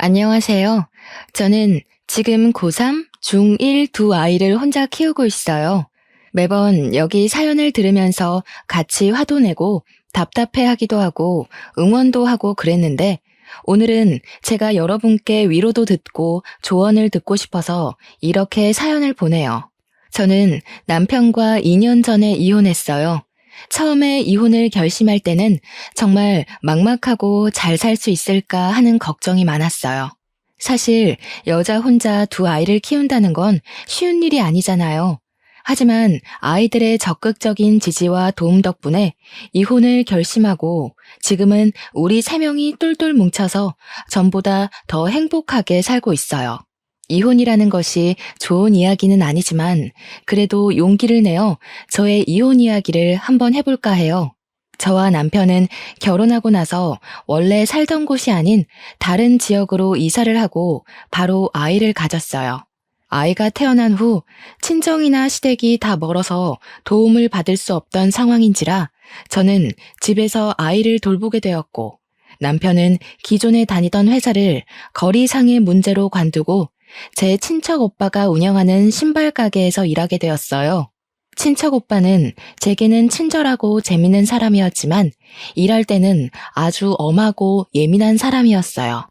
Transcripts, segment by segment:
안녕하세요. 저는 지금 고3, 중1 두 아이를 혼자 키우고 있어요. 매번 여기 사연을 들으면서 같이 화도 내고 답답해 하기도 하고 응원도 하고 그랬는데 오늘은 제가 여러분께 위로도 듣고 조언을 듣고 싶어서 이렇게 사연을 보내요. 저는 남편과 2년 전에 이혼했어요. 처음에 이혼을 결심할 때는 정말 막막하고 잘 살 수 있을까 하는 걱정이 많았어요. 사실 여자 혼자 두 아이를 키운다는 건 쉬운 일이 아니잖아요. 하지만 아이들의 적극적인 지지와 도움 덕분에 이혼을 결심하고 지금은 우리 세 명이 똘똘 뭉쳐서 전보다 더 행복하게 살고 있어요. 이혼이라는 것이 좋은 이야기는 아니지만 그래도 용기를 내어 저의 이혼 이야기를 한번 해볼까 해요. 저와 남편은 결혼하고 나서 원래 살던 곳이 아닌 다른 지역으로 이사를 하고 바로 아이를 가졌어요. 아이가 태어난 후 친정이나 시댁이 다 멀어서 도움을 받을 수 없던 상황인지라 저는 집에서 아이를 돌보게 되었고 남편은 기존에 다니던 회사를 거리상의 문제로 관두고 제 친척 오빠가 운영하는 신발 가게에서 일하게 되었어요. 친척 오빠는 제게는 친절하고 재밌는 사람이었지만 일할 때는 아주 엄하고 예민한 사람이었어요.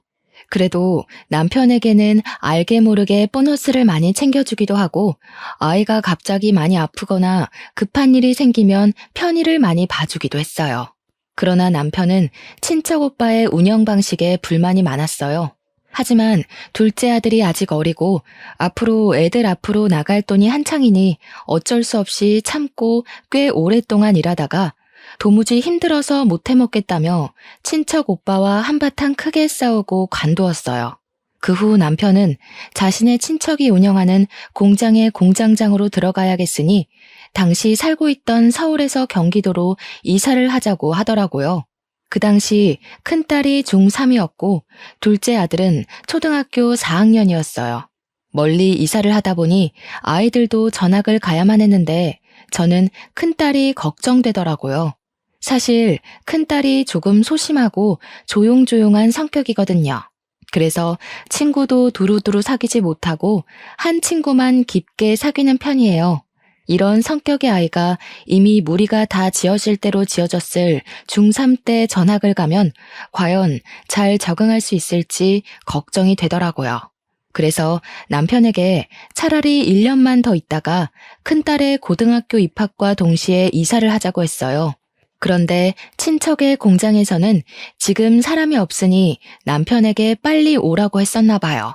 그래도 남편에게는 알게 모르게 보너스를 많이 챙겨주기도 하고 아이가 갑자기 많이 아프거나 급한 일이 생기면 편의를 많이 봐주기도 했어요. 그러나 남편은 친척 오빠의 운영 방식에 불만이 많았어요. 하지만 둘째 아들이 아직 어리고 앞으로 애들 앞으로 나갈 돈이 한창이니 어쩔 수 없이 참고 꽤 오랫동안 일하다가 도무지 힘들어서 못 해먹겠다며 친척 오빠와 한바탕 크게 싸우고 관두었어요. 그 후 남편은 자신의 친척이 운영하는 공장의 공장장으로 들어가야겠으니 당시 살고 있던 서울에서 경기도로 이사를 하자고 하더라고요. 그 당시 큰딸이 중3이었고 둘째 아들은 초등학교 4학년이었어요. 멀리 이사를 하다 보니 아이들도 전학을 가야만 했는데 저는 큰딸이 걱정되더라고요. 사실 큰딸이 조금 소심하고 조용조용한 성격이거든요. 그래서 친구도 두루두루 사귀지 못하고 한 친구만 깊게 사귀는 편이에요. 이런 성격의 아이가 이미 무리가 다 지어질 대로 지어졌을 중3 때 전학을 가면 과연 잘 적응할 수 있을지 걱정이 되더라고요. 그래서 남편에게 차라리 1년만 더 있다가 큰딸의 고등학교 입학과 동시에 이사를 하자고 했어요. 그런데 친척의 공장에서는 지금 사람이 없으니 남편에게 빨리 오라고 했었나 봐요.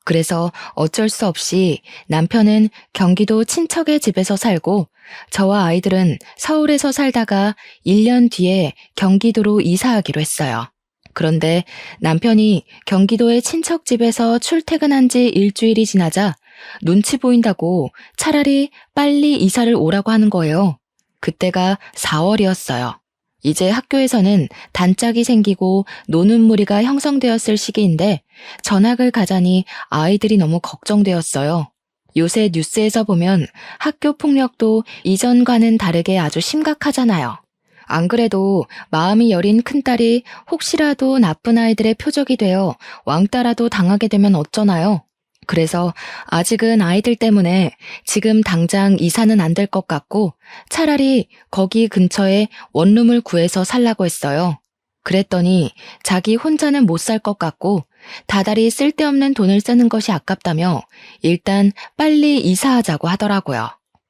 그래서 어쩔 수 없이 남편은 경기도 친척의 집에서 살고 저와 아이들은 서울에서 살다가 1년 뒤에 경기도로 이사하기로 했어요. 그런데 남편이 경기도의 친척 집에서 출퇴근한 지 일주일이 지나자 눈치 보인다고 차라리 빨리 이사를 오라고 하는 거예요. 그때가 4월이었어요. 이제 학교에서는 단짝이 생기고 노는 무리가 형성되었을 시기인데 전학을 가자니 아이들이 너무 걱정되었어요. 요새 뉴스에서 보면 학교 폭력도 이전과는 다르게 아주 심각하잖아요. 안 그래도 마음이 여린 큰딸이 혹시라도 나쁜 아이들의 표적이 되어 왕따라도 당하게 되면 어쩌나요? 그래서 아직은 아이들 때문에 지금 당장 이사는 안 될 것 같고 차라리 거기 근처에 원룸을 구해서 살라고 했어요. 그랬더니 자기 혼자는 못 살 것 같고 다달이 쓸데없는 돈을 쓰는 것이 아깝다며 일단 빨리 이사하자고 하더라고요.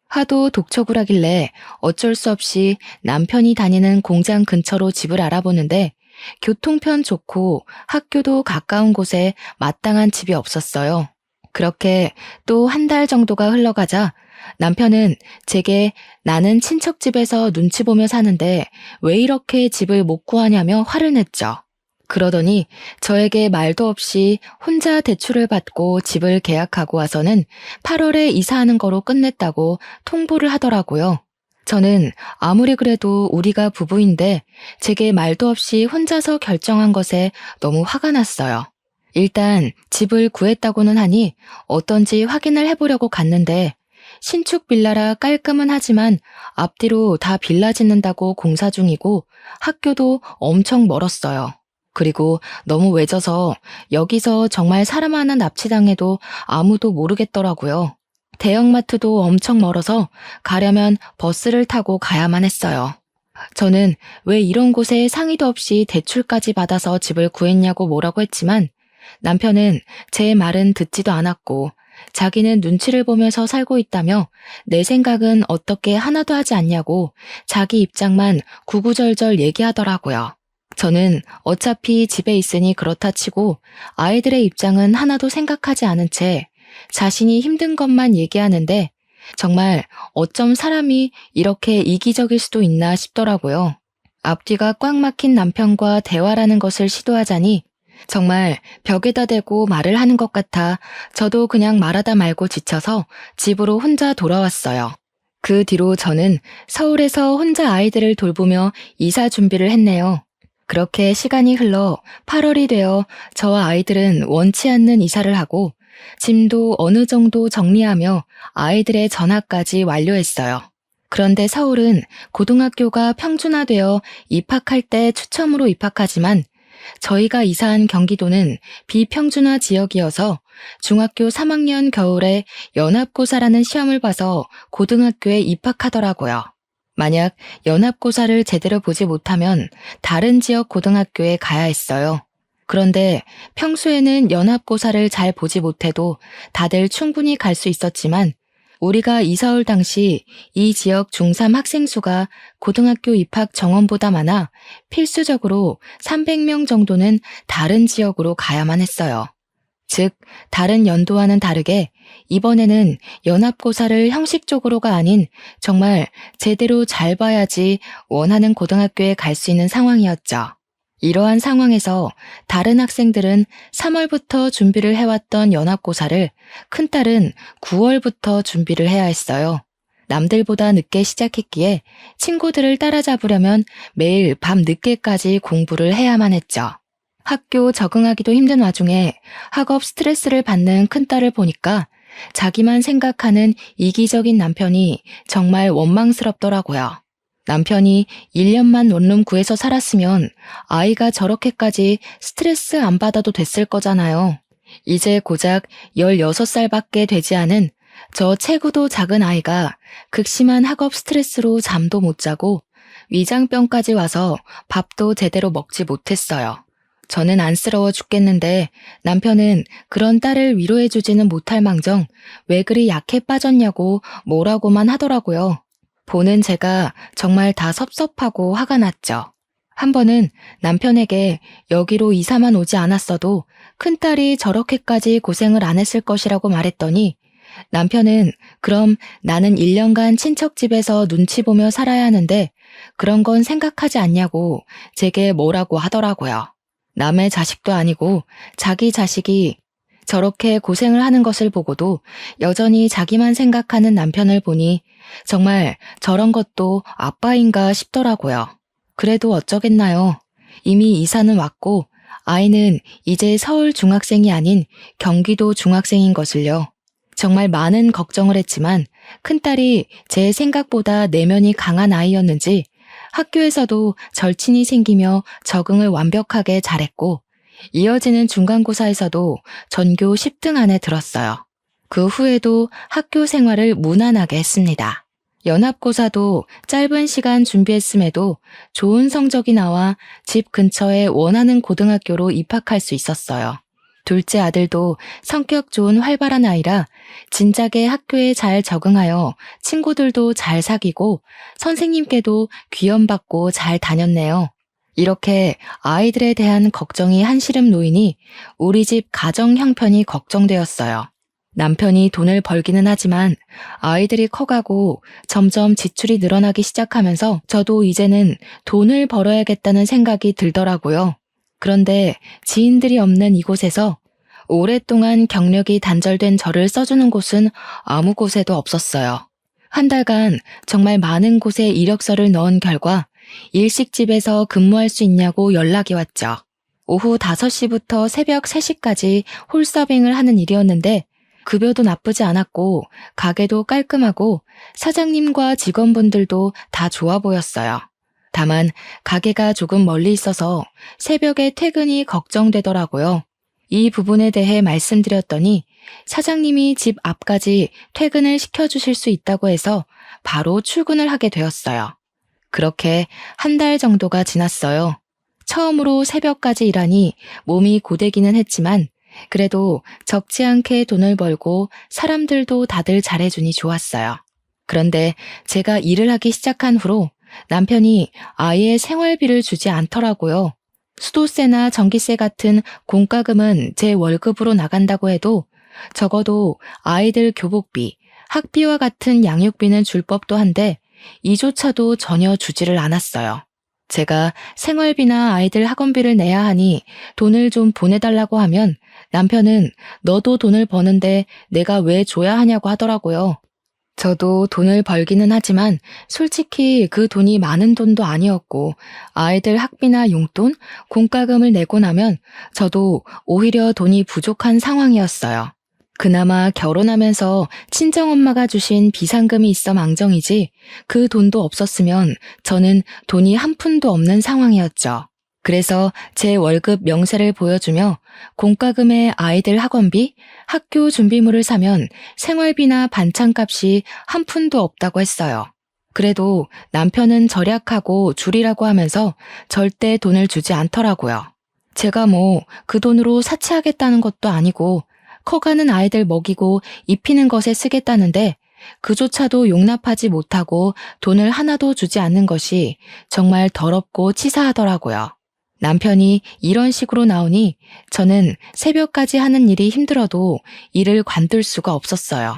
하도 독촉을 하길래 어쩔 수 없이 남편이 다니는 공장 근처로 집을 알아보는데 교통편 좋고 학교도 가까운 곳에 마땅한 집이 없었어요. 그렇게 또 한 달 정도가 흘러가자 남편은 제게 나는 친척집에서 눈치 보며 사는데 왜 이렇게 집을 못 구하냐며 화를 냈죠. 그러더니 저에게 말도 없이 혼자 대출을 받고 집을 계약하고 와서는 8월에 이사하는 거로 끝냈다고 통보를 하더라고요. 저는 아무리 그래도 우리가 부부인데 제게 말도 없이 혼자서 결정한 것에 너무 화가 났어요. 일단 집을 구했다고는 하니 어떤지 확인을 해보려고 갔는데 신축 빌라라 깔끔은 하지만 앞뒤로 다 빌라 짓는다고 공사 중이고 학교도 엄청 멀었어요. 그리고 너무 외져서 여기서 정말 사람 하나 납치당해도 아무도 모르겠더라고요. 대형마트도 엄청 멀어서 가려면 버스를 타고 가야만 했어요. 저는 왜 이런 곳에 상의도 없이 대출까지 받아서 집을 구했냐고 뭐라고 했지만 남편은 제 말은 듣지도 않았고 자기는 눈치를 보면서 살고 있다며 내 생각은 어떻게 하나도 하지 않냐고 자기 입장만 구구절절 얘기하더라고요. 저는 어차피 집에 있으니 그렇다 치고 아이들의 입장은 하나도 생각하지 않은 채 자신이 힘든 것만 얘기하는데 정말 어쩜 사람이 이렇게 이기적일 수도 있나 싶더라고요. 앞뒤가 꽉 막힌 남편과 대화라는 것을 시도하자니 정말 벽에다 대고 말을 하는 것 같아 저도 그냥 말하다 말고 지쳐서 집으로 혼자 돌아왔어요. 그 뒤로 저는 서울에서 혼자 아이들을 돌보며 이사 준비를 했네요. 그렇게 시간이 흘러 8월이 되어 저와 아이들은 원치 않는 이사를 하고 짐도 어느 정도 정리하며 아이들의 전학까지 완료했어요. 그런데 서울은 고등학교가 평준화되어 입학할 때 추첨으로 입학하지만 저희가 이사한 경기도는 비평준화 지역이어서 중학교 3학년 겨울에 연합고사라는 시험을 봐서 고등학교에 입학하더라고요. 만약 연합고사를 제대로 보지 못하면 다른 지역 고등학교에 가야 했어요. 그런데 평소에는 연합고사를 잘 보지 못해도 다들 충분히 갈 수 있었지만 우리가 이사 올 당시 이 지역 중3 학생 수가 고등학교 입학 정원보다 많아 필수적으로 300명 정도는 다른 지역으로 가야만 했어요. 즉, 다른 연도와는 다르게 이번에는 연합고사를 형식적으로가 아닌 정말 제대로 잘 봐야지 원하는 고등학교에 갈 수 있는 상황이었죠. 이러한 상황에서 다른 학생들은 3월부터 준비를 해왔던 연합고사를 큰딸은 9월부터 준비를 해야 했어요. 남들보다 늦게 시작했기에 친구들을 따라잡으려면 매일 밤 늦게까지 공부를 해야만 했죠. 학교 적응하기도 힘든 와중에 학업 스트레스를 받는 큰딸을 보니까 자기만 생각하는 이기적인 남편이 정말 원망스럽더라고요. 남편이 1년만 원룸 구해서 살았으면 아이가 저렇게까지 스트레스 안 받아도 됐을 거잖아요. 이제 고작 16살밖에 되지 않은 저 체구도 작은 아이가 극심한 학업 스트레스로 잠도 못 자고 위장병까지 와서 밥도 제대로 먹지 못했어요. 저는 안쓰러워 죽겠는데 남편은 그런 딸을 위로해주지는 못할 망정 왜 그리 약해 빠졌냐고 뭐라고만 하더라고요. 보는 제가 정말 다 섭섭하고 화가 났죠. 한 번은 남편에게 여기로 이사만 오지 않았어도 큰딸이 저렇게까지 고생을 안 했을 것이라고 말했더니 남편은 그럼 나는 1년간 친척 집에서 눈치 보며 살아야 하는데 그런 건 생각하지 않냐고 제게 뭐라고 하더라고요. 남의 자식도 아니고 자기 자식이 저렇게 고생을 하는 것을 보고도 여전히 자기만 생각하는 남편을 보니 정말 저런 것도 아빠인가 싶더라고요. 그래도 어쩌겠나요. 이미 이사는 왔고 아이는 이제 서울 중학생이 아닌 경기도 중학생인 것을요. 정말 많은 걱정을 했지만 큰딸이 제 생각보다 내면이 강한 아이였는지 학교에서도 절친이 생기며 적응을 완벽하게 잘했고 이어지는 중간고사에서도 전교 10등 안에 들었어요. 그 후에도 학교 생활을 무난하게 했습니다. 연합고사도 짧은 시간 준비했음에도 좋은 성적이 나와 집 근처에 원하는 고등학교로 입학할 수 있었어요. 둘째 아들도 성격 좋은 활발한 아이라 진작에 학교에 잘 적응하여 친구들도 잘 사귀고 선생님께도 귀염받고 잘 다녔네요. 이렇게 아이들에 대한 걱정이 한시름 놓이니 우리 집 가정 형편이 걱정되었어요. 남편이 돈을 벌기는 하지만 아이들이 커가고 점점 지출이 늘어나기 시작하면서 저도 이제는 돈을 벌어야겠다는 생각이 들더라고요. 그런데 지인들이 없는 이곳에서 오랫동안 경력이 단절된 저를 써주는 곳은 아무 곳에도 없었어요. 한 달간 정말 많은 곳에 이력서를 넣은 결과 일식집에서 근무할 수 있냐고 연락이 왔죠. 오후 5시부터 새벽 3시까지 홀서빙을 하는 일이었는데 급여도 나쁘지 않았고 가게도 깔끔하고 사장님과 직원분들도 다 좋아 보였어요. 다만 가게가 조금 멀리 있어서 새벽에 퇴근이 걱정되더라고요. 이 부분에 대해 말씀드렸더니 사장님이 집 앞까지 퇴근을 시켜주실 수 있다고 해서 바로 출근을 하게 되었어요. 그렇게 한 달 정도가 지났어요. 처음으로 새벽까지 일하니 몸이 고되기는 했지만 그래도 적지 않게 돈을 벌고 사람들도 다들 잘해주니 좋았어요. 그런데 제가 일을 하기 시작한 후로 남편이 아예 생활비를 주지 않더라고요. 수도세나 전기세 같은 공과금은 제 월급으로 나간다고 해도 적어도 아이들 교복비, 학비와 같은 양육비는 줄 법도 한데 이조차도 전혀 주지를 않았어요. 제가 생활비나 아이들 학원비를 내야 하니 돈을 좀 보내달라고 하면 남편은 너도 돈을 버는데 내가 왜 줘야 하냐고 하더라고요. 저도 돈을 벌기는 하지만 솔직히 그 돈이 많은 돈도 아니었고 아이들 학비나 용돈, 공과금을 내고 나면 저도 오히려 돈이 부족한 상황이었어요. 그나마 결혼하면서 친정엄마가 주신 비상금이 있어 망정이지 그 돈도 없었으면 저는 돈이 한 푼도 없는 상황이었죠. 그래서 제 월급 명세를 보여주며 공과금에 아이들 학원비, 학교 준비물을 사면 생활비나 반찬값이 한 푼도 없다고 했어요. 그래도 남편은 절약하고 줄이라고 하면서 절대 돈을 주지 않더라고요. 제가 뭐 그 돈으로 사치하겠다는 것도 아니고 커가는 아이들 먹이고 입히는 것에 쓰겠다는데 그조차도 용납하지 못하고 돈을 하나도 주지 않는 것이 정말 더럽고 치사하더라고요. 남편이 이런 식으로 나오니 저는 새벽까지 하는 일이 힘들어도 일을 관둘 수가 없었어요.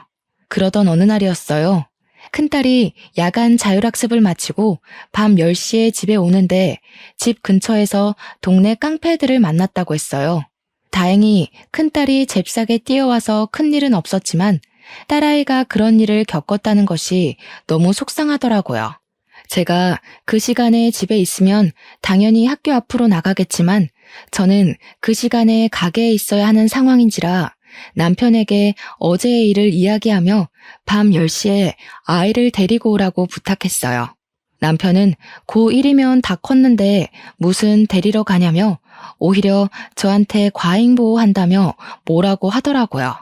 그러던 어느 날이었어요. 큰딸이 야간 자율학습을 마치고 밤 10시에 집에 오는데 집 근처에서 동네 깡패들을 만났다고 했어요. 다행히 큰딸이 잽싸게 뛰어와서 큰일은 없었지만 딸아이가 그런 일을 겪었다는 것이 너무 속상하더라고요. 제가 그 시간에 집에 있으면 당연히 학교 앞으로 나가겠지만 저는 그 시간에 가게에 있어야 하는 상황인지라 남편에게 어제의 일을 이야기하며 밤 10시에 아이를 데리고 오라고 부탁했어요. 남편은 고1이면 다 컸는데 무슨 데리러 가냐며 오히려 저한테 과잉보호한다며 뭐라고 하더라고요.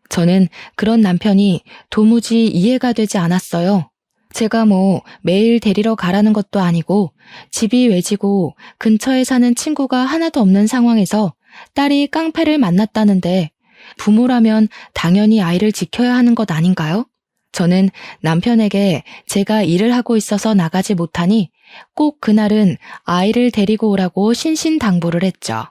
저는 그런 남편이 도무지 이해가 되지 않았어요. 제가 뭐 매일 데리러 가라는 것도 아니고 집이 외지고 근처에 사는 친구가 하나도 없는 상황에서 딸이 깡패를 만났다는데 부모라면 당연히 아이를 지켜야 하는 것 아닌가요? 저는 남편에게 제가 일을 하고 있어서 나가지 못하니 꼭 그날은 아이를 데리고 오라고 신신당부를 했죠.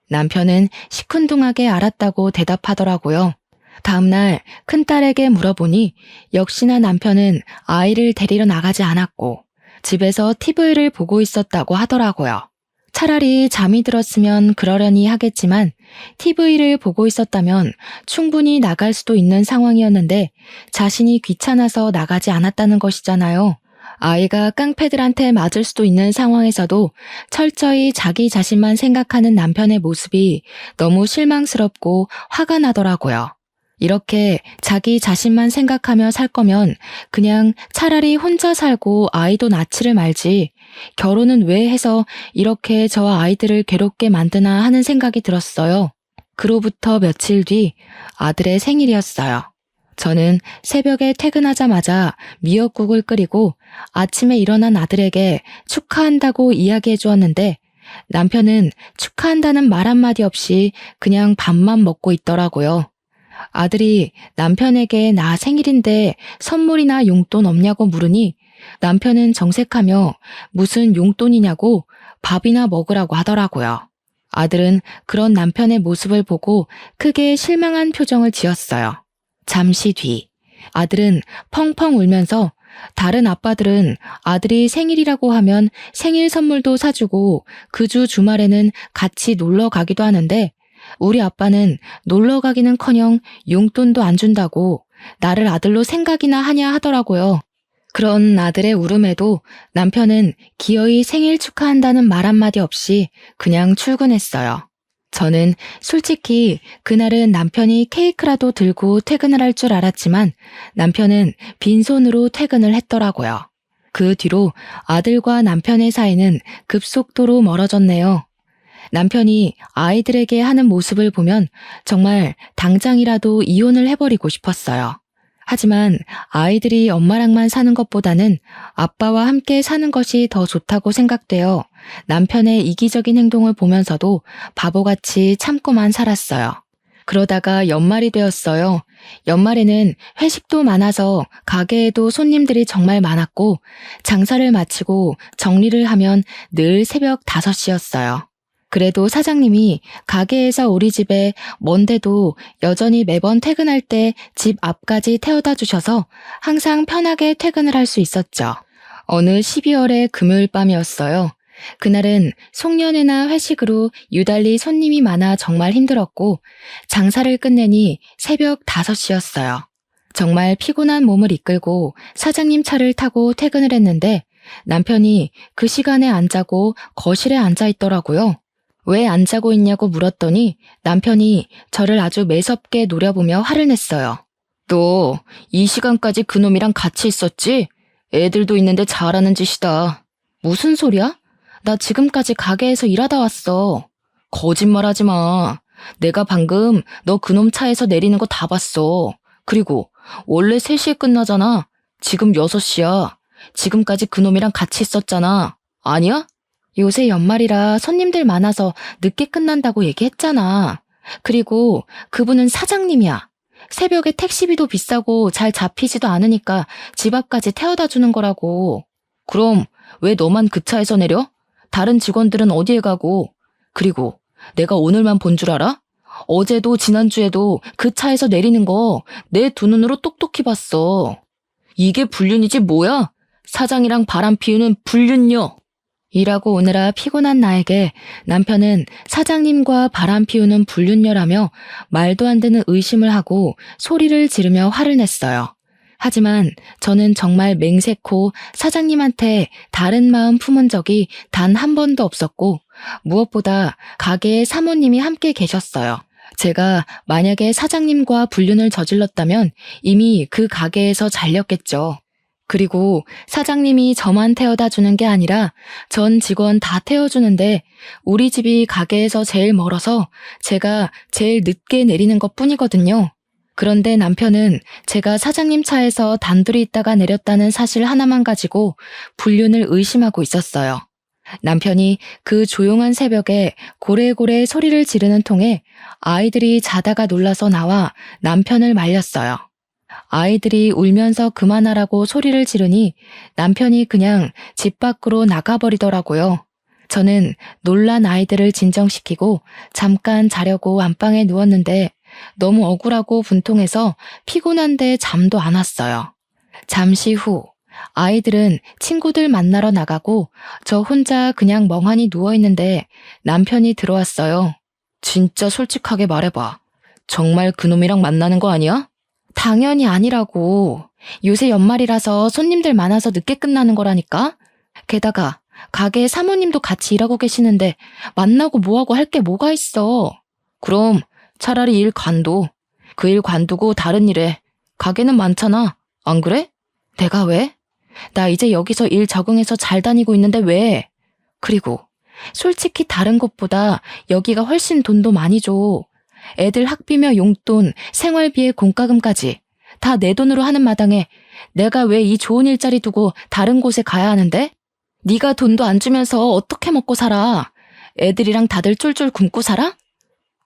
남편은 시큰둥하게 알았다고 대답하더라고요. 다음날 큰딸에게 물어보니 역시나 남편은 아이를 데리러 나가지 않았고 집에서 TV를 보고 있었다고 하더라고요. 차라리 잠이 들었으면 그러려니 하겠지만 TV를 보고 있었다면 충분히 나갈 수도 있는 상황이었는데 자신이 귀찮아서 나가지 않았다는 것이잖아요. 아이가 깡패들한테 맞을 수도 있는 상황에서도 철저히 자기 자신만 생각하는 남편의 모습이 너무 실망스럽고 화가 나더라고요. 이렇게 자기 자신만 생각하며 살 거면 그냥 차라리 혼자 살고 아이도 낳지를 말지 결혼은 왜 해서 이렇게 저와 아이들을 괴롭게 만드나 하는 생각이 들었어요. 그로부터 며칠 뒤 아들의 생일이었어요. 저는 새벽에 퇴근하자마자 미역국을 끓이고 아침에 일어난 아들에게 축하한다고 이야기해 주었는데 남편은 축하한다는 말 한마디 없이 그냥 밥만 먹고 있더라고요. 아들이 남편에게 나 생일인데 선물이나 용돈 없냐고 물으니 남편은 정색하며 무슨 용돈이냐고 밥이나 먹으라고 하더라고요. 아들은 그런 남편의 모습을 보고 크게 실망한 표정을 지었어요. 잠시 뒤 아들은 펑펑 울면서 다른 아빠들은 아들이 생일이라고 하면 생일 선물도 사주고 그 주 주말에는 같이 놀러 가기도 하는데 우리 아빠는 놀러 가기는커녕 용돈도 안 준다고 나를 아들로 생각이나 하냐 하더라고요. 그런 아들의 울음에도 남편은 기어이 생일 축하한다는 말 한마디 없이 그냥 출근했어요. 저는 솔직히 그날은 남편이 케이크라도 들고 퇴근을 할 줄 알았지만 남편은 빈손으로 퇴근을 했더라고요. 그 뒤로 아들과 남편의 사이는 급속도로 멀어졌네요. 남편이 아이들에게 하는 모습을 보면 정말 당장이라도 이혼을 해버리고 싶었어요. 하지만 아이들이 엄마랑만 사는 것보다는 아빠와 함께 사는 것이 더 좋다고 생각되어 남편의 이기적인 행동을 보면서도 바보같이 참고만 살았어요. 그러다가 연말이 되었어요. 연말에는 회식도 많아서 가게에도 손님들이 정말 많았고 장사를 마치고 정리를 하면 늘 새벽 5시였어요. 그래도 사장님이 가게에서 우리 집에 먼데도 여전히 매번 퇴근할 때 집 앞까지 태워다 주셔서 항상 편하게 퇴근을 할 수 있었죠. 어느 12월의 금요일 밤이었어요. 그날은 송년회나 회식으로 유달리 손님이 많아 정말 힘들었고 장사를 끝내니 새벽 5시였어요. 정말 피곤한 몸을 이끌고 사장님 차를 타고 퇴근을 했는데 남편이 그 시간에 안 자고 거실에 앉아 있더라고요. 왜 안 자고 있냐고 물었더니 남편이 저를 아주 매섭게 노려보며 화를 냈어요. 너 이 시간까지 그놈이랑 같이 있었지? 애들도 있는데 잘하는 짓이다. 무슨 소리야? 나 지금까지 가게에서 일하다 왔어. 거짓말하지 마. 내가 방금 너 그놈 차에서 내리는 거 다 봤어. 그리고 원래 3시에 끝나잖아. 지금 6시야. 지금까지 그놈이랑 같이 있었잖아. 아니야? 요새 연말이라 손님들 많아서 늦게 끝난다고 얘기했잖아. 그리고 그분은 사장님이야. 새벽에 택시비도 비싸고 잘 잡히지도 않으니까 집 앞까지 태워다 주는 거라고. 그럼 왜 너만 그 차에서 내려? 다른 직원들은 어디에 가고? 그리고 내가 오늘만 본 줄 알아? 어제도 지난주에도 그 차에서 내리는 거 내 두 눈으로 똑똑히 봤어. 이게 불륜이지 뭐야? 사장이랑 바람 피우는 불륜녀. 일하고 오느라 피곤한 나에게 남편은 사장님과 바람 피우는 불륜녀라며 말도 안 되는 의심을 하고 소리를 지르며 화를 냈어요. 하지만 저는 정말 맹세코 사장님한테 다른 마음 품은 적이 단 한 번도 없었고 무엇보다 가게에 사모님이 함께 계셨어요. 제가 만약에 사장님과 불륜을 저질렀다면 이미 그 가게에서 잘렸겠죠. 그리고 사장님이 저만 태워다 주는 게 아니라 전 직원 다 태워주는데 우리 집이 가게에서 제일 멀어서 제가 제일 늦게 내리는 것 뿐이거든요. 그런데 남편은 제가 사장님 차에서 단둘이 있다가 내렸다는 사실 하나만 가지고 불륜을 의심하고 있었어요. 남편이 그 조용한 새벽에 고래고래 소리를 지르는 통에 아이들이 자다가 놀라서 나와 남편을 말렸어요. 아이들이 울면서 그만하라고 소리를 지르니 남편이 그냥 집 밖으로 나가버리더라고요. 저는 놀란 아이들을 진정시키고 잠깐 자려고 안방에 누웠는데 너무 억울하고 분통해서 피곤한데 잠도 안 왔어요. 잠시 후 아이들은 친구들 만나러 나가고 저 혼자 그냥 멍하니 누워있는데 남편이 들어왔어요. 진짜 솔직하게 말해봐. 정말 그놈이랑 만나는 거 아니야? 당연히 아니라고. 요새 연말이라서 손님들 많아서 늦게 끝나는 거라니까. 게다가 가게 사모님도 같이 일하고 계시는데 만나고 뭐하고 할 게 뭐가 있어. 그럼 차라리 일 관둬. 그 일 관두고 다른 일해. 가게는 많잖아. 안 그래? 내가 왜? 나 이제 여기서 일 적응해서 잘 다니고 있는데 왜? 그리고 솔직히 다른 곳보다 여기가 훨씬 돈도 많이 줘. 애들 학비며 용돈, 생활비에 공과금까지 다 내 돈으로 하는 마당에 내가 왜 이 좋은 일자리 두고 다른 곳에 가야 하는데? 네가 돈도 안 주면서 어떻게 먹고 살아? 애들이랑 다들 쫄쫄 굶고 살아?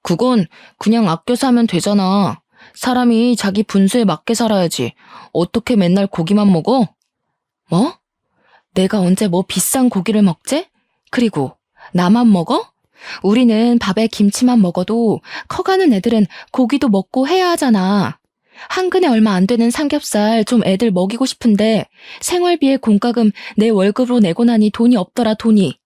그건 그냥 아껴서 하면 되잖아. 사람이 자기 분수에 맞게 살아야지. 어떻게 맨날 고기만 먹어? 뭐? 내가 언제 뭐 비싼 고기를 먹지? 그리고 나만 먹어? 우리는 밥에 김치만 먹어도 커가는 애들은 고기도 먹고 해야 하잖아. 한 근에 얼마 안 되는 삼겹살 좀 애들 먹이고 싶은데 생활비에 공과금 내 월급으로 내고 나니 돈이 없더라 돈이.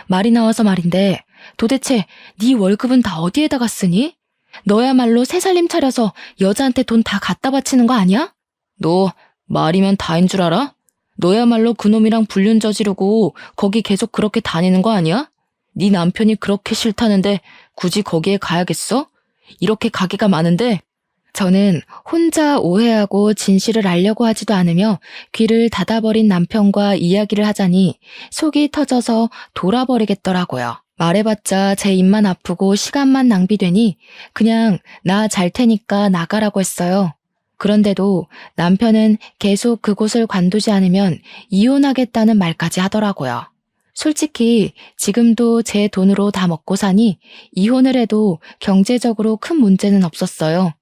말이 나와서 말인데 도대체 네 월급은 다 어디에다가 쓰니? 너야말로 새살림 차려서 여자한테 돈 다 갖다 바치는 거 아니야? 너 말이면 다인 줄 알아? 너야말로 그놈이랑 불륜 저지르고 거기 계속 그렇게 다니는 거 아니야? 네 남편이 그렇게 싫다는데 굳이 거기에 가야겠어? 이렇게 가게가 많은데 저는 혼자 오해하고 진실을 알려고 하지도 않으며 귀를 닫아버린 남편과 이야기를 하자니 속이 터져서 돌아버리겠더라고요. 말해봤자 제 입만 아프고 시간만 낭비되니 그냥 나 잘 테니까 나가라고 했어요. 그런데도 남편은 계속 그곳을 관두지 않으면 이혼하겠다는 말까지 하더라고요. 솔직히 지금도 제 돈으로 다 먹고 사니 이혼을 해도 경제적으로 큰 문제는 없었어요.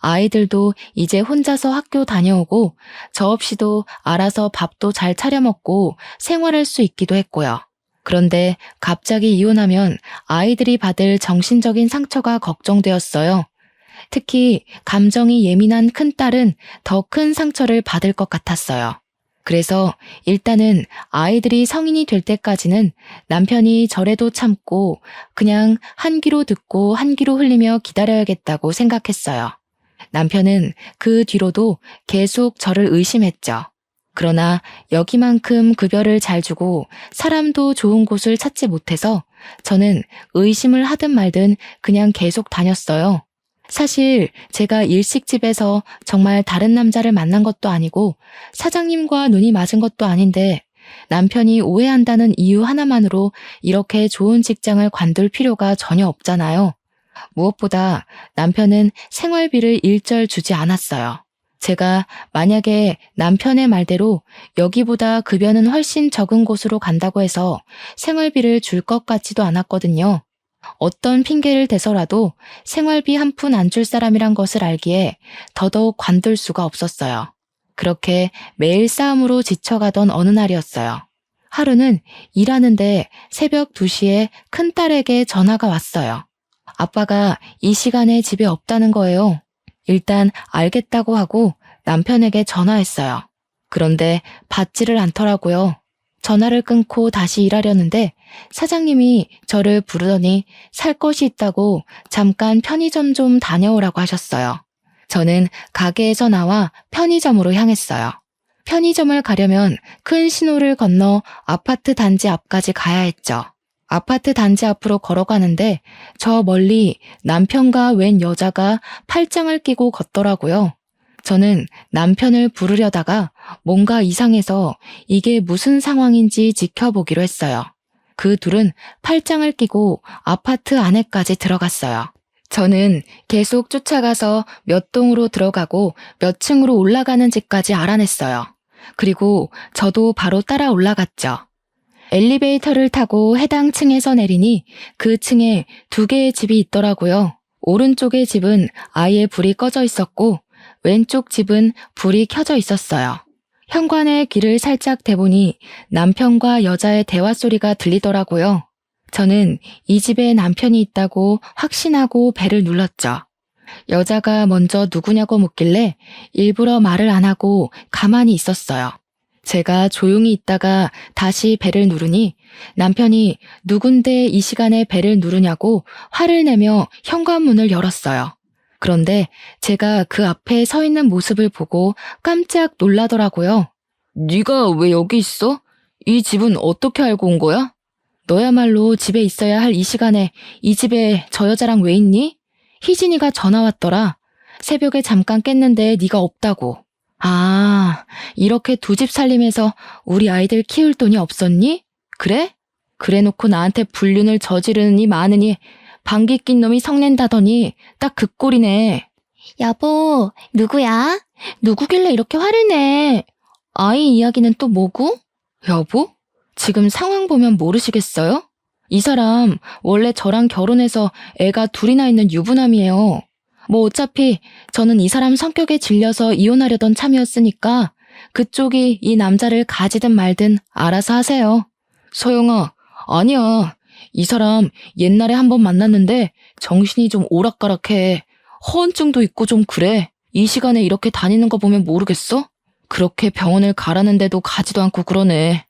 아이들도 이제 혼자서 학교 다녀오고 저 없이도 알아서 밥도 잘 차려 먹고 생활할 수 있기도 했고요. 그런데 갑자기 이혼하면 아이들이 받을 정신적인 상처가 걱정되었어요. 특히 감정이 예민한 큰딸은 더 큰 상처를 받을 것 같았어요. 그래서 일단은 아이들이 성인이 될 때까지는 남편이 저래도 참고 그냥 한 귀로 듣고 한 귀로 흘리며 기다려야겠다고 생각했어요. 남편은 그 뒤로도 계속 저를 의심했죠. 그러나 여기만큼 급여를 잘 주고 사람도 좋은 곳을 찾지 못해서 저는 의심을 하든 말든 그냥 계속 다녔어요. 사실 제가 일식집에서 정말 다른 남자를 만난 것도 아니고 사장님과 눈이 맞은 것도 아닌데 남편이 오해한다는 이유 하나만으로 이렇게 좋은 직장을 관둘 필요가 전혀 없잖아요. 무엇보다 남편은 생활비를 일절 주지 않았어요. 제가 만약에 남편의 말대로 여기보다 급여는 훨씬 적은 곳으로 간다고 해서 생활비를 줄 것 같지도 않았거든요. 어떤 핑계를 대서라도 생활비 한 푼 안 줄 사람이란 것을 알기에 더더욱 관둘 수가 없었어요. 그렇게 매일 싸움으로 지쳐가던 어느 날이었어요. 하루는 일하는데 새벽 2시에 큰딸에게 전화가 왔어요. 아빠가 이 시간에 집에 없다는 거예요. 일단 알겠다고 하고 남편에게 전화했어요. 그런데 받지를 않더라고요. 전화를 끊고 다시 일하려는데 사장님이 저를 부르더니 살 것이 있다고 잠깐 편의점 좀 다녀오라고 하셨어요. 저는 가게에서 나와 편의점으로 향했어요. 편의점을 가려면 큰 신호를 건너 아파트 단지 앞까지 가야 했죠. 아파트 단지 앞으로 걸어가는데 저 멀리 남편과 웬 여자가 팔짱을 끼고 걷더라고요. 저는 남편을 부르려다가 뭔가 이상해서 이게 무슨 상황인지 지켜보기로 했어요. 그 둘은 팔짱을 끼고 아파트 안에까지 들어갔어요. 저는 계속 쫓아가서 몇 동으로 들어가고 몇 층으로 올라가는 집까지 알아냈어요. 그리고 저도 바로 따라 올라갔죠. 엘리베이터를 타고 해당 층에서 내리니 그 층에 2개의 집이 있더라고요. 오른쪽의 집은 아예 불이 꺼져 있었고 왼쪽 집은 불이 켜져 있었어요. 현관에 귀를 살짝 대보니 남편과 여자의 대화 소리가 들리더라고요. 저는 이 집에 남편이 있다고 확신하고 벨을 눌렀죠. 여자가 먼저 누구냐고 묻길래 일부러 말을 안 하고 가만히 있었어요. 제가 조용히 있다가 다시 벨을 누르니 남편이 누군데 이 시간에 벨을 누르냐고 화를 내며 현관문을 열었어요. 그런데 제가 그 앞에 서 있는 모습을 보고 깜짝 놀라더라고요. 네가 왜 여기 있어? 이 집은 어떻게 알고 온 거야? 너야말로 집에 있어야 할 이 시간에 이 집에 저 여자랑 왜 있니? 희진이가 전화 왔더라. 새벽에 잠깐 깼는데 네가 없다고. 아, 이렇게 2집 살림해서 우리 아이들 키울 돈이 없었니? 그래? 그래놓고 나한테 불륜을 저지르니 마느니 방귀 낀 놈이 성낸다더니 딱 그 꼴이네. 여보, 누구야? 누구길래 이렇게 화를 내? 아이 이야기는 또 뭐고? 여보? 지금 상황 보면 모르시겠어요? 이 사람 원래 저랑 결혼해서 애가 2이나 있는 유부남이에요. 뭐 어차피 저는 이 사람 성격에 질려서 이혼하려던 참이었으니까 그쪽이 이 남자를 가지든 말든 알아서 하세요. 서영아, 아니야. 이 사람 옛날에 한번 만났는데 정신이 좀 오락가락해. 허언증도 있고 좀 그래. 이 시간에 이렇게 다니는 거 보면 모르겠어? 그렇게 병원을 가라는데도 가지도 않고 그러네.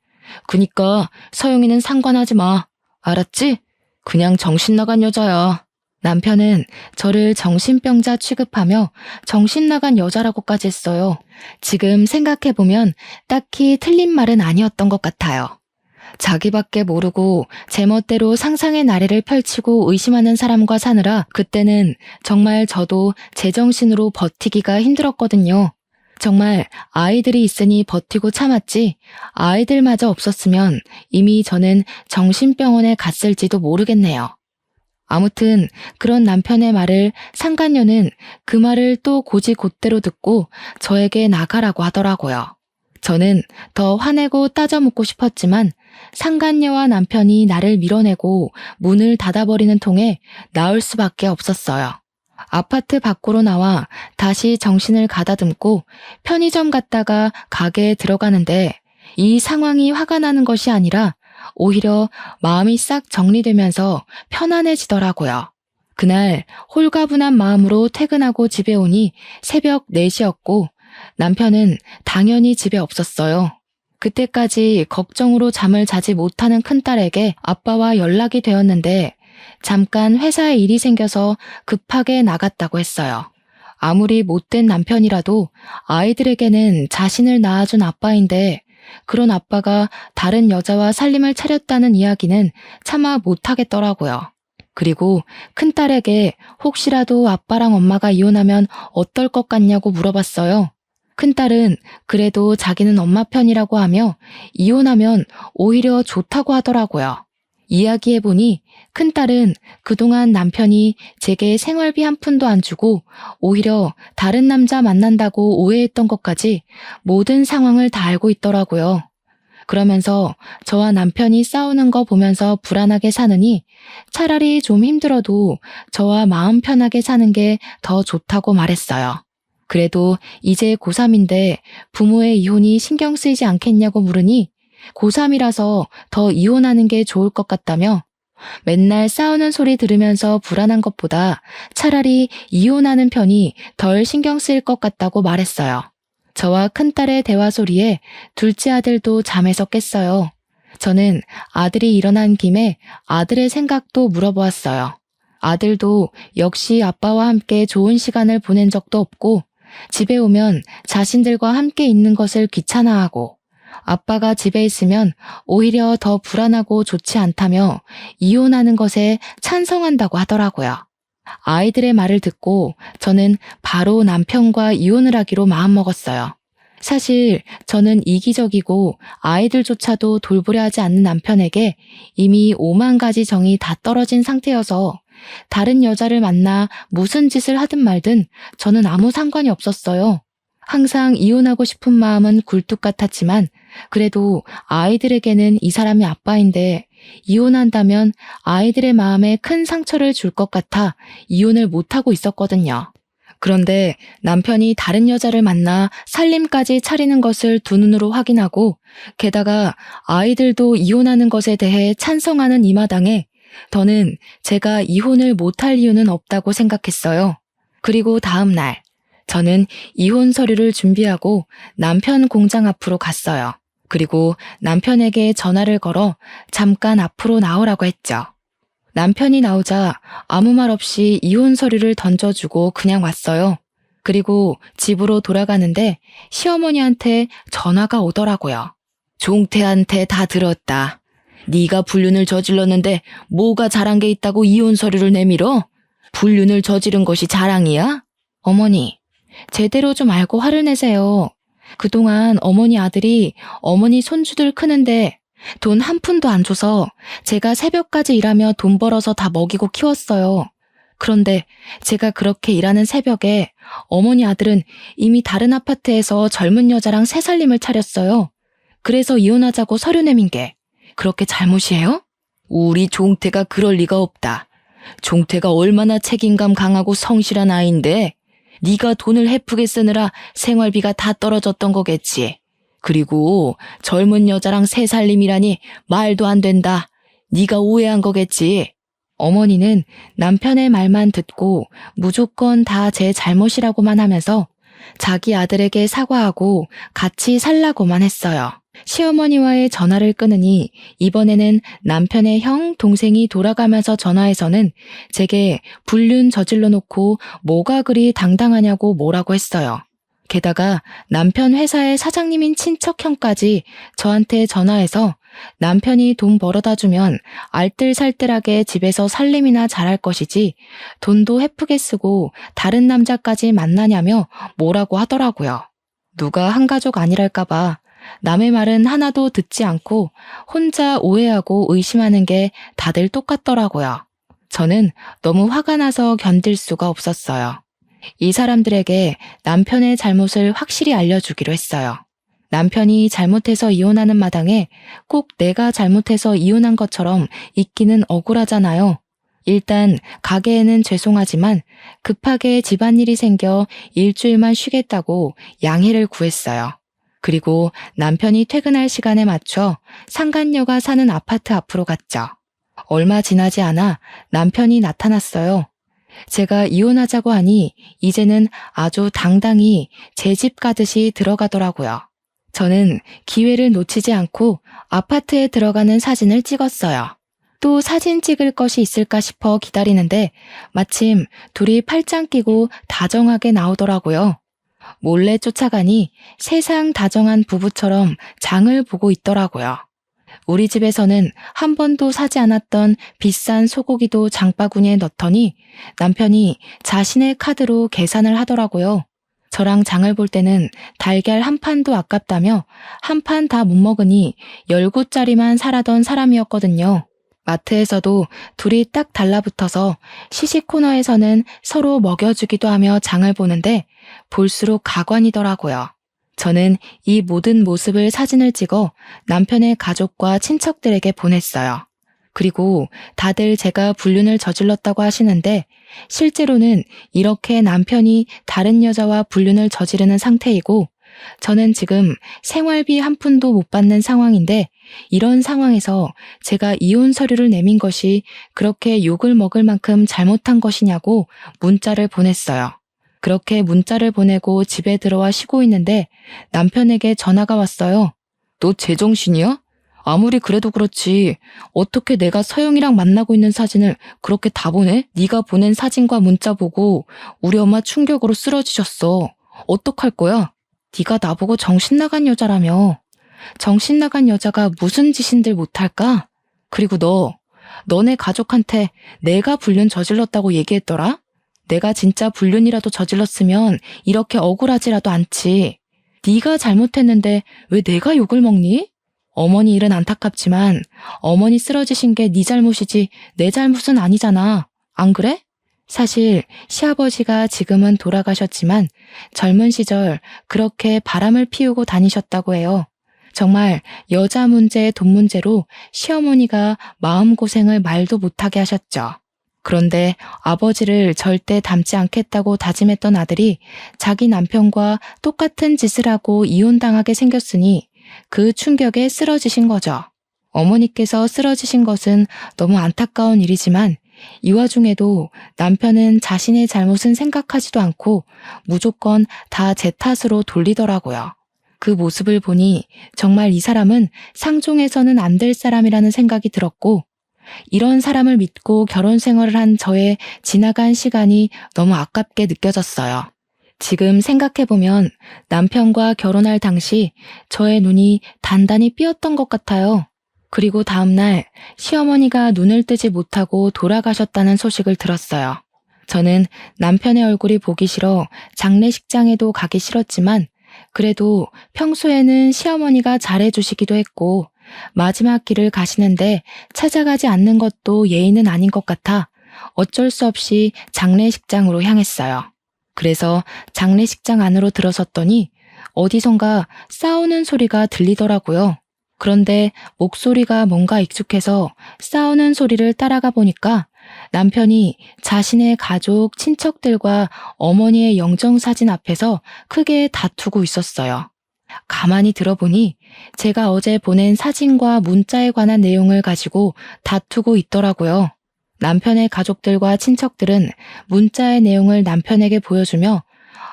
그니까 서영이는 상관하지 마. 알았지? 그냥 정신 나간 여자야. 남편은 저를 정신병자 취급하며 정신 나간 여자라고까지 했어요. 지금 생각해보면 딱히 틀린 말은 아니었던 것 같아요. 자기밖에 모르고 제멋대로 상상의 나래를 펼치고 의심하는 사람과 사느라 그때는 정말 저도 제정신으로 버티기가 힘들었거든요. 정말 아이들이 있으니 버티고 참았지 아이들마저 없었으면 이미 저는 정신병원에 갔을지도 모르겠네요. 아무튼 그런 남편의 말을 상간녀는 그 말을 또 곧이곧대로 듣고 저에게 나가라고 하더라고요. 저는 더 화내고 따져묻고 싶었지만 상간녀와 남편이 나를 밀어내고 문을 닫아버리는 통에 나올 수밖에 없었어요. 아파트 밖으로 나와 다시 정신을 가다듬고 편의점 갔다가 가게에 들어가는데 이 상황이 화가 나는 것이 아니라 오히려 마음이 싹 정리되면서 편안해지더라고요. 그날 홀가분한 마음으로 퇴근하고 집에 오니 새벽 4시였고 남편은 당연히 집에 없었어요. 그때까지 걱정으로 잠을 자지 못하는 큰딸에게 아빠와 연락이 되었는데 잠깐 회사에 일이 생겨서 급하게 나갔다고 했어요. 아무리 못된 남편이라도 아이들에게는 자신을 낳아준 아빠인데 그런 아빠가 다른 여자와 살림을 차렸다는 이야기는 차마 못하겠더라고요. 그리고 큰딸에게 혹시라도 아빠랑 엄마가 이혼하면 어떨 것 같냐고 물어봤어요. 큰딸은 그래도 자기는 엄마 편이라고 하며 이혼하면 오히려 좋다고 하더라고요. 이야기해보니 큰딸은 그동안 남편이 제게 생활비 한 푼도 안 주고 오히려 다른 남자 만난다고 오해했던 것까지 모든 상황을 다 알고 있더라고요. 그러면서 저와 남편이 싸우는 거 보면서 불안하게 사느니 차라리 좀 힘들어도 저와 마음 편하게 사는 게 더 좋다고 말했어요. 그래도 이제 고3인데 부모의 이혼이 신경 쓰이지 않겠냐고 물으니 고3이라서 더 이혼하는 게 좋을 것 같다며 맨날 싸우는 소리 들으면서 불안한 것보다 차라리 이혼하는 편이 덜 신경 쓰일 것 같다고 말했어요. 저와 큰딸의 대화 소리에 둘째 아들도 잠에서 깼어요. 저는 아들이 일어난 김에 아들의 생각도 물어보았어요. 아들도 역시 아빠와 함께 좋은 시간을 보낸 적도 없고 집에 오면 자신들과 함께 있는 것을 귀찮아하고 아빠가 집에 있으면 오히려 더 불안하고 좋지 않다며 이혼하는 것에 찬성한다고 하더라고요. 아이들의 말을 듣고 저는 바로 남편과 이혼을 하기로 마음먹었어요. 사실 저는 이기적이고 아이들조차도 돌보려 하지 않는 남편에게 이미 5만 가지 정이 다 떨어진 상태여서 다른 여자를 만나 무슨 짓을 하든 말든 저는 아무 상관이 없었어요. 항상 이혼하고 싶은 마음은 굴뚝 같았지만 그래도 아이들에게는 이 사람이 아빠인데 이혼한다면 아이들의 마음에 큰 상처를 줄 것 같아 이혼을 못하고 있었거든요. 그런데 남편이 다른 여자를 만나 살림까지 차리는 것을 두 눈으로 확인하고 게다가 아이들도 이혼하는 것에 대해 찬성하는 이 마당에 저는 제가 이혼을 못할 이유는 없다고 생각했어요. 그리고 다음 날 저는 이혼 서류를 준비하고 남편 공장 앞으로 갔어요. 그리고 남편에게 전화를 걸어 잠깐 앞으로 나오라고 했죠. 남편이 나오자 아무 말 없이 이혼 서류를 던져주고 그냥 왔어요. 그리고 집으로 돌아가는데 시어머니한테 전화가 오더라고요. 종태한테 다 들었다. 네가 불륜을 저질렀는데 뭐가 잘한 게 있다고 이혼 서류를 내밀어? 불륜을 저지른 것이 자랑이야? 어머니, 제대로 좀 알고 화를 내세요. 그동안 어머니 아들이 어머니 손주들 크는데 돈 한 푼도 안 줘서 제가 새벽까지 일하며 돈 벌어서 다 먹이고 키웠어요. 그런데 제가 그렇게 일하는 새벽에 어머니 아들은 이미 다른 아파트에서 젊은 여자랑 새 살림을 차렸어요. 그래서 이혼하자고 서류 내민 게 그렇게 잘못이에요? 우리 종태가 그럴 리가 없다. 종태가 얼마나 책임감 강하고 성실한 아이인데 네가 돈을 헤프게 쓰느라 생활비가 다 떨어졌던 거겠지. 그리고 젊은 여자랑 새 살림이라니 말도 안 된다. 네가 오해한 거겠지. 어머니는 남편의 말만 듣고 무조건 다 제 잘못이라고만 하면서 자기 아들에게 사과하고 같이 살라고만 했어요. 시어머니와의 전화를 끊으니 이번에는 남편의 형, 동생이 돌아가면서 전화해서는 제게 불륜 저질러 놓고 뭐가 그리 당당하냐고 뭐라고 했어요. 게다가 남편 회사의 사장님인 친척 형까지 저한테 전화해서 남편이 돈 벌어다 주면 알뜰살뜰하게 집에서 살림이나 잘할 것이지 돈도 헤프게 쓰고 다른 남자까지 만나냐며 뭐라고 하더라고요. 누가 한 가족 아니랄까봐 남의 말은 하나도 듣지 않고 혼자 오해하고 의심하는 게 다들 똑같더라고요. 저는 너무 화가 나서 견딜 수가 없었어요. 이 사람들에게 남편의 잘못을 확실히 알려주기로 했어요. 남편이 잘못해서 이혼하는 마당에 꼭 내가 잘못해서 이혼한 것처럼 있기는 억울하잖아요. 일단 가게에는 죄송하지만 급하게 집안일이 생겨 일주일만 쉬겠다고 양해를 구했어요. 그리고 남편이 퇴근할 시간에 맞춰 상간녀가 사는 아파트 앞으로 갔죠. 얼마 지나지 않아 남편이 나타났어요. 제가 이혼하자고 하니 이제는 아주 당당히 제 집 가듯이 들어가더라고요. 저는 기회를 놓치지 않고 아파트에 들어가는 사진을 찍었어요. 또 사진 찍을 것이 있을까 싶어 기다리는데 마침 둘이 팔짱 끼고 다정하게 나오더라고요. 몰래 쫓아가니 세상 다정한 부부처럼 장을 보고 있더라고요. 우리 집에서는 한 번도 사지 않았던 비싼 소고기도 장바구니에 넣더니 남편이 자신의 카드로 계산을 하더라고요. 저랑 장을 볼 때는 달걀 한 판도 아깝다며 한 판 다 못 먹으니 10구짜리만 사라던 사람이었거든요. 마트에서도 둘이 딱 달라붙어서 시식 코너에서는 서로 먹여주기도 하며 장을 보는데 볼수록 가관이더라고요. 저는 이 모든 모습을 사진을 찍어 남편의 가족과 친척들에게 보냈어요. 그리고 다들 제가 불륜을 저질렀다고 하시는데 실제로는 이렇게 남편이 다른 여자와 불륜을 저지르는 상태이고 저는 지금 생활비 한 푼도 못 받는 상황인데 이런 상황에서 제가 이혼 서류를 내민 것이 그렇게 욕을 먹을 만큼 잘못한 것이냐고 문자를 보냈어요. 그렇게 문자를 보내고 집에 들어와 쉬고 있는데 남편에게 전화가 왔어요. 너 제정신이야? 아무리 그래도 그렇지 어떻게 내가 서영이랑 만나고 있는 사진을 그렇게 다 보내? 네가 보낸 사진과 문자 보고 우리 엄마 충격으로 쓰러지셨어. 어떡할 거야? 네가 나보고 정신 나간 여자라며. 정신 나간 여자가 무슨 짓인들 못할까? 그리고 너네 가족한테 내가 불륜 저질렀다고 얘기했더라? 내가 진짜 불륜이라도 저질렀으면 이렇게 억울하지라도 않지. 네가 잘못했는데 왜 내가 욕을 먹니? 어머니 일은 안타깝지만 어머니 쓰러지신 게 네 잘못이지 내 잘못은 아니잖아. 안 그래? 사실 시아버지가 지금은 돌아가셨지만 젊은 시절 그렇게 바람을 피우고 다니셨다고 해요. 정말 여자 문제, 돈 문제로 시어머니가 마음고생을 말도 못하게 하셨죠. 그런데 아버지를 절대 닮지 않겠다고 다짐했던 아들이 자기 남편과 똑같은 짓을 하고 이혼당하게 생겼으니 그 충격에 쓰러지신 거죠. 어머니께서 쓰러지신 것은 너무 안타까운 일이지만 이 와중에도 남편은 자신의 잘못은 생각하지도 않고 무조건 다 제 탓으로 돌리더라고요. 그 모습을 보니 정말 이 사람은 상종해서는 안 될 사람이라는 생각이 들었고 이런 사람을 믿고 결혼 생활을 한 저의 지나간 시간이 너무 아깝게 느껴졌어요. 지금 생각해보면 남편과 결혼할 당시 저의 눈이 단단히 삐었던 것 같아요. 그리고 다음날 시어머니가 눈을 뜨지 못하고 돌아가셨다는 소식을 들었어요. 저는 남편의 얼굴이 보기 싫어 장례식장에도 가기 싫었지만 그래도 평소에는 시어머니가 잘해주시기도 했고 마지막 길을 가시는데 찾아가지 않는 것도 예의는 아닌 것 같아 어쩔 수 없이 장례식장으로 향했어요. 그래서 장례식장 안으로 들어섰더니 어디선가 싸우는 소리가 들리더라고요. 그런데 목소리가 뭔가 익숙해서 싸우는 소리를 따라가 보니까 남편이 자신의 가족, 친척들과 어머니의 영정사진 앞에서 크게 다투고 있었어요. 가만히 들어보니 제가 어제 보낸 사진과 문자에 관한 내용을 가지고 다투고 있더라고요. 남편의 가족들과 친척들은 문자의 내용을 남편에게 보여주며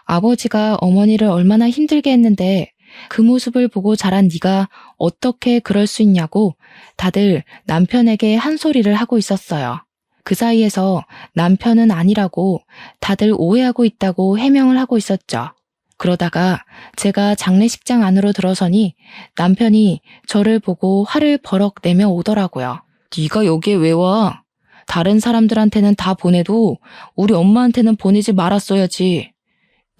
아버지가 어머니를 얼마나 힘들게 했는데 그 모습을 보고 자란 네가 어떻게 그럴 수 있냐고 다들 남편에게 한 소리를 하고 있었어요. 그 사이에서 남편은 아니라고 다들 오해하고 있다고 해명을 하고 있었죠. 그러다가 제가 장례식장 안으로 들어서니 남편이 저를 보고 화를 버럭 내며 오더라고요. 네가 여기에 왜 와? 다른 사람들한테는 다 보내도 우리 엄마한테는 보내지 말았어야지.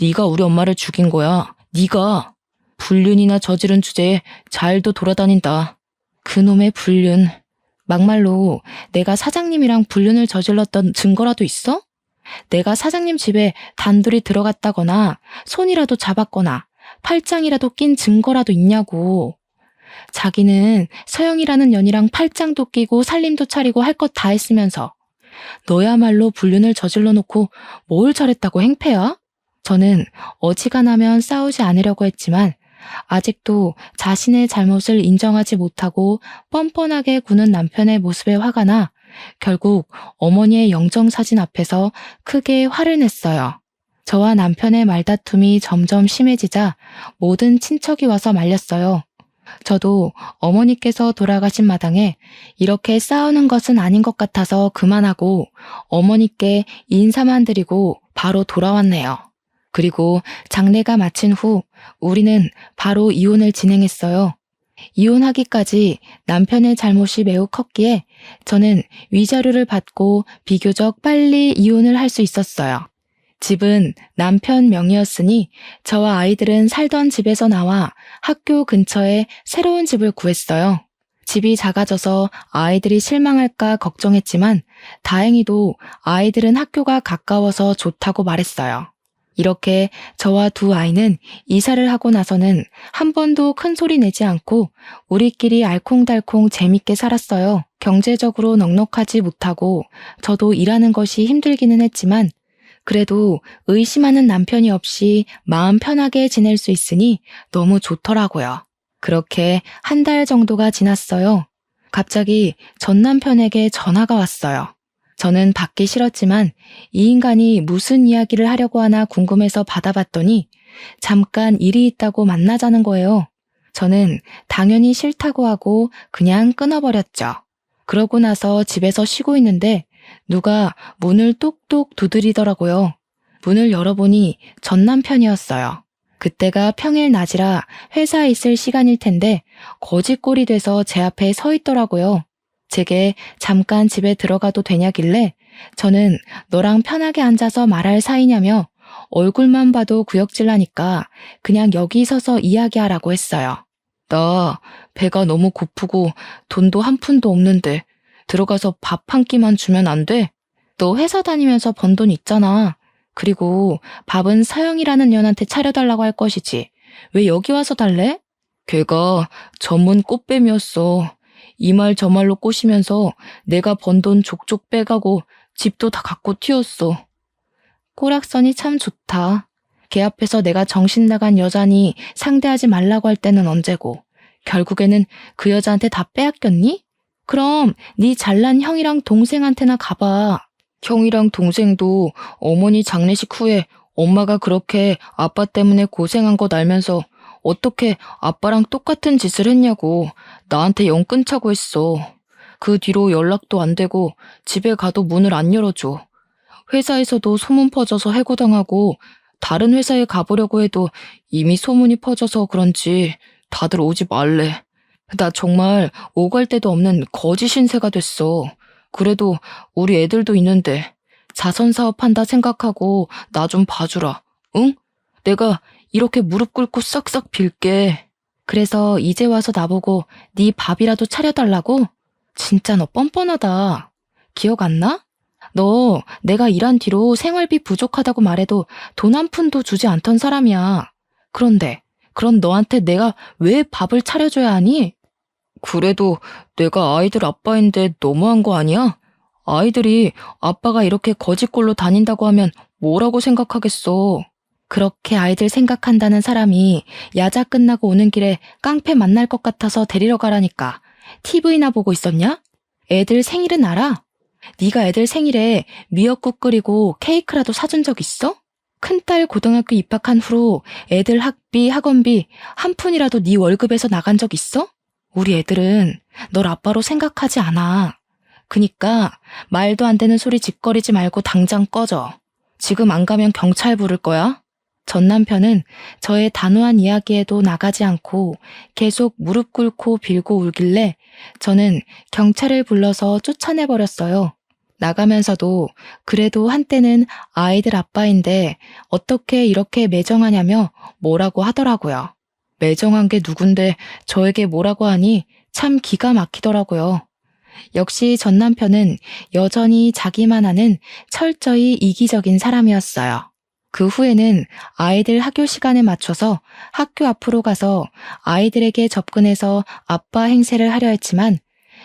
네가 우리 엄마를 죽인 거야. 네가. 불륜이나 저지른 주제에 잘도 돌아다닌다. 그놈의 불륜. 막말로 내가 사장님이랑 불륜을 저질렀던 증거라도 있어? 내가 사장님 집에 단둘이 들어갔다거나 손이라도 잡았거나 팔짱이라도 낀 증거라도 있냐고. 자기는 서영이라는 년이랑 팔짱도 끼고 살림도 차리고 할 것 다 했으면서 너야말로 불륜을 저질러 놓고 뭘 잘했다고 행패야? 저는 어지간하면 싸우지 않으려고 했지만 아직도 자신의 잘못을 인정하지 못하고 뻔뻔하게 구는 남편의 모습에 화가 나 결국 어머니의 영정사진 앞에서 크게 화를 냈어요. 저와 남편의 말다툼이 점점 심해지자 모든 친척이 와서 말렸어요. 저도 어머니께서 돌아가신 마당에 이렇게 싸우는 것은 아닌 것 같아서 그만하고 어머니께 인사만 드리고 바로 돌아왔네요. 그리고 장례가 마친 후 우리는 바로 이혼을 진행했어요. 이혼하기까지 남편의 잘못이 매우 컸기에 저는 위자료를 받고 비교적 빨리 이혼을 할 수 있었어요. 집은 남편 명의였으니 저와 아이들은 살던 집에서 나와 학교 근처에 새로운 집을 구했어요. 집이 작아져서 아이들이 실망할까 걱정했지만 다행히도 아이들은 학교가 가까워서 좋다고 말했어요. 이렇게 저와 두 아이는 이사를 하고 나서는 한 번도 큰 소리 내지 않고 우리끼리 알콩달콩 재밌게 살았어요. 경제적으로 넉넉하지 못하고 저도 일하는 것이 힘들기는 했지만 그래도 의심하는 남편이 없이 마음 편하게 지낼 수 있으니 너무 좋더라고요. 그렇게 한 달 정도가 지났어요. 갑자기 전 남편에게 전화가 왔어요. 저는 받기 싫었지만 이 인간이 무슨 이야기를 하려고 하나 궁금해서 받아봤더니 잠깐 일이 있다고 만나자는 거예요. 저는 당연히 싫다고 하고 그냥 끊어버렸죠. 그러고 나서 집에서 쉬고 있는데 누가 문을 똑똑 두드리더라고요. 문을 열어보니 전 남편이었어요. 그때가 평일 낮이라 회사에 있을 시간일 텐데 거짓골이 돼서 제 앞에 서 있더라고요. 제게 잠깐 집에 들어가도 되냐길래 저는 너랑 편하게 앉아서 말할 사이냐며 얼굴만 봐도 구역질나니까 그냥 여기 서서 이야기하라고 했어요. 나 배가 너무 고프고 돈도 한 푼도 없는데 들어가서 밥 한 끼만 주면 안 돼? 너 회사 다니면서 번 돈 있잖아. 그리고 밥은 서영이라는 년한테 차려달라고 할 것이지. 왜 여기 와서 달래? 걔가 전문 꽃뱀이었어. 이 말 저 말로 꼬시면서 내가 번 돈 족족 빼가고 집도 다 갖고 튀었어. 꼬락선이 참 좋다. 걔 앞에서 내가 정신 나간 여자니 상대하지 말라고 할 때는 언제고 결국에는 그 여자한테 다 빼앗겼니? 그럼 네 잘난 형이랑 동생한테나 가봐. 형이랑 동생도 어머니 장례식 후에 엄마가 그렇게 아빠 때문에 고생한 거 알면서 어떻게 아빠랑 똑같은 짓을 했냐고 나한테 영 끊자고 했어. 그 뒤로 연락도 안 되고 집에 가도 문을 안 열어줘. 회사에서도 소문 퍼져서 해고당하고 다른 회사에 가보려고 해도 이미 소문이 퍼져서 그런지 다들 오지 말래. 나 정말 오갈 데도 없는 거지 신세가 됐어. 그래도 우리 애들도 있는데 자선사업 한다 생각하고 나 좀 봐주라. 응? 내가 이렇게 무릎 꿇고 싹싹 빌게. 그래서 이제 와서 나보고 네 밥이라도 차려달라고? 진짜 너 뻔뻔하다. 기억 안 나? 너 내가 일한 뒤로 생활비 부족하다고 말해도 돈 한 푼도 주지 않던 사람이야. 그런데 그럼 너한테 내가 왜 밥을 차려줘야 하니? 그래도 내가 아이들 아빠인데 너무한 거 아니야? 아이들이 아빠가 이렇게 거짓골로 다닌다고 하면 뭐라고 생각하겠어. 그렇게 아이들 생각한다는 사람이 야자 끝나고 오는 길에 깡패 만날 것 같아서 데리러 가라니까 TV나 보고 있었냐? 애들 생일은 알아? 네가 애들 생일에 미역국 끓이고 케이크라도 사준 적 있어? 큰딸 고등학교 입학한 후로 애들 학비, 학원비 한 푼이라도 네 월급에서 나간 적 있어? 우리 애들은 널 아빠로 생각하지 않아. 그니까 말도 안 되는 소리 짓거리지 말고 당장 꺼져. 지금 안 가면 경찰 부를 거야. 전 남편은 저의 단호한 이야기에도 나가지 않고 계속 무릎 꿇고 빌고 울길래 저는 경찰을 불러서 쫓아내버렸어요. 나가면서도 그래도 한때는 아이들 아빠인데 어떻게 이렇게 매정하냐며 뭐라고 하더라고요. 매정한 게 누군데 저에게 뭐라고 하니 참 기가 막히더라고요. 역시 전 남편은 여전히 자기만 아는 철저히 이기적인 사람이었어요. 그 후에는 아이들 학교 시간에 맞춰서 학교 앞으로 가서 아이들에게 접근해서 아빠 행세를 하려 했지만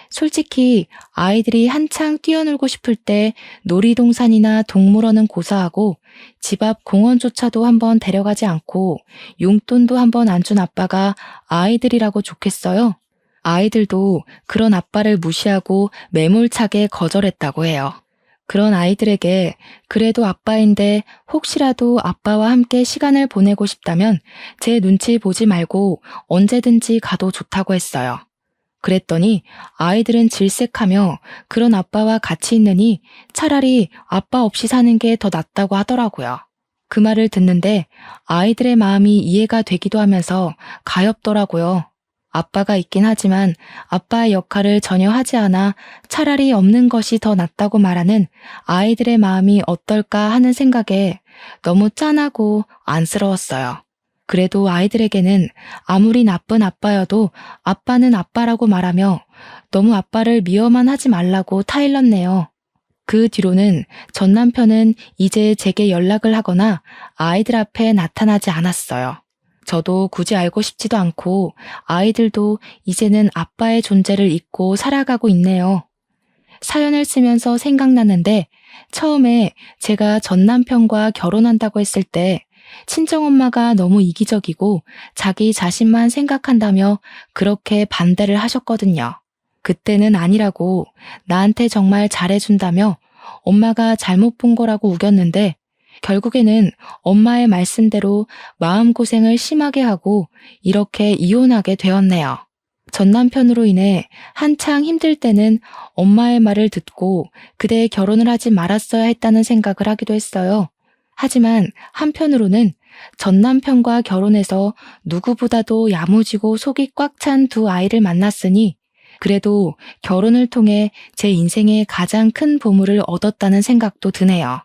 솔직히 아이들이 한창 뛰어놀고 싶을 때 놀이동산이나 동물원은 고사하고 집 앞 공원조차도 한번 데려가지 않고 용돈도 한번 안 준 아빠가 아이들이라고 좋겠어요? 아이들도 그런 아빠를 무시하고 매몰차게 거절했다고 해요. 그런 아이들에게 그래도 아빠인데 혹시라도 아빠와 함께 시간을 보내고 싶다면 제 눈치 보지 말고 언제든지 가도 좋다고 했어요. 그랬더니 아이들은 질색하며 그런 아빠와 같이 있느니 차라리 아빠 없이 사는 게 더 낫다고 하더라고요. 그 말을 듣는데 아이들의 마음이 이해가 되기도 하면서 가엾더라고요. 아빠가 있긴 하지만 아빠의 역할을 전혀 하지 않아 차라리 없는 것이 더 낫다고 말하는 아이들의 마음이 어떨까 하는 생각에 너무 짠하고 안쓰러웠어요. 그래도 아이들에게는 아무리 나쁜 아빠여도 아빠는 아빠라고 말하며 너무 아빠를 미워만 하지 말라고 타일렀네요. 그 뒤로는 전 남편은 이제 제게 연락을 하거나 아이들 앞에 나타나지 않았어요. 저도 굳이 알고 싶지도 않고 아이들도 이제는 아빠의 존재를 잊고 살아가고 있네요. 사연을 쓰면서 생각났는데 처음에 제가 전 남편과 결혼한다고 했을 때 친정엄마가 너무 이기적이고 자기 자신만 생각한다며 그렇게 반대를 하셨거든요. 그때는 아니라고 나한테 정말 잘해준다며 엄마가 잘못 본 거라고 우겼는데 결국에는 엄마의 말씀대로 마음고생을 심하게 하고 이렇게 이혼하게 되었네요. 전 남편으로 인해 한창 힘들 때는 엄마의 말을 듣고 그대 결혼을 하지 말았어야 했다는 생각을 하기도 했어요. 하지만 한편으로는 전 남편과 결혼해서 누구보다도 야무지고 속이 꽉 찬 두 아이를 만났으니 그래도 결혼을 통해 제 인생의 가장 큰 보물을 얻었다는 생각도 드네요.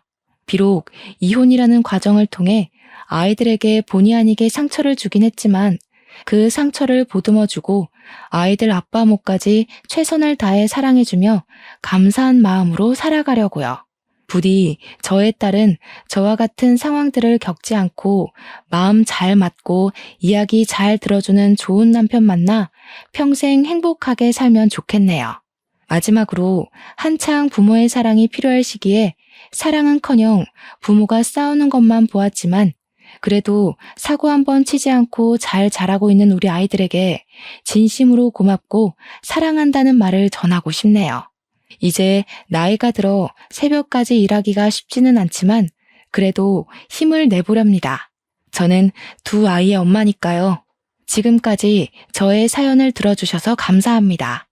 비록 이혼이라는 과정을 통해 아이들에게 본의 아니게 상처를 주긴 했지만 그 상처를 보듬어주고 아이들 아빠 몫까지 최선을 다해 사랑해주며 감사한 마음으로 살아가려고요. 부디 저의 딸은 저와 같은 상황들을 겪지 않고 마음 잘 맞고 이야기 잘 들어주는 좋은 남편 만나 평생 행복하게 살면 좋겠네요. 마지막으로 한창 부모의 사랑이 필요할 시기에 사랑은커녕 부모가 싸우는 것만 보았지만 그래도 사고 한번 치지 않고 잘 자라고 있는 우리 아이들에게 진심으로 고맙고 사랑한다는 말을 전하고 싶네요. 이제 나이가 들어 새벽까지 일하기가 쉽지는 않지만 그래도 힘을 내보렵니다. 저는 두 아이의 엄마니까요. 지금까지 저의 사연을 들어주셔서 감사합니다.